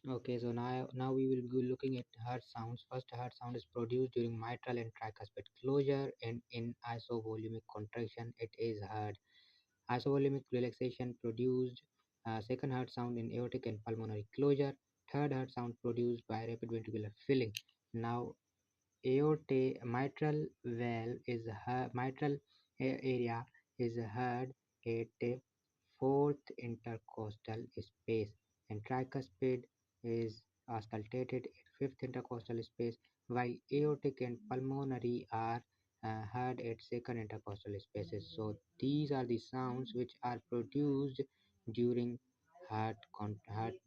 Okay, so now we will be looking at heart sounds. First, heart sound is produced during mitral and tricuspid closure, and in isovolumic contraction, it is heard. Isovolumic relaxation produced. Second heart sound in aortic and pulmonary closure. Third heart sound produced by rapid ventricular filling. Now, aorta mitral valve is mitral area is heard at a fourth intercostal space, and tricuspid is auscultated at fifth intercostal space, while aortic and pulmonary are heard at second intercostal spaces. So these are the sounds which are produced during heartbeat.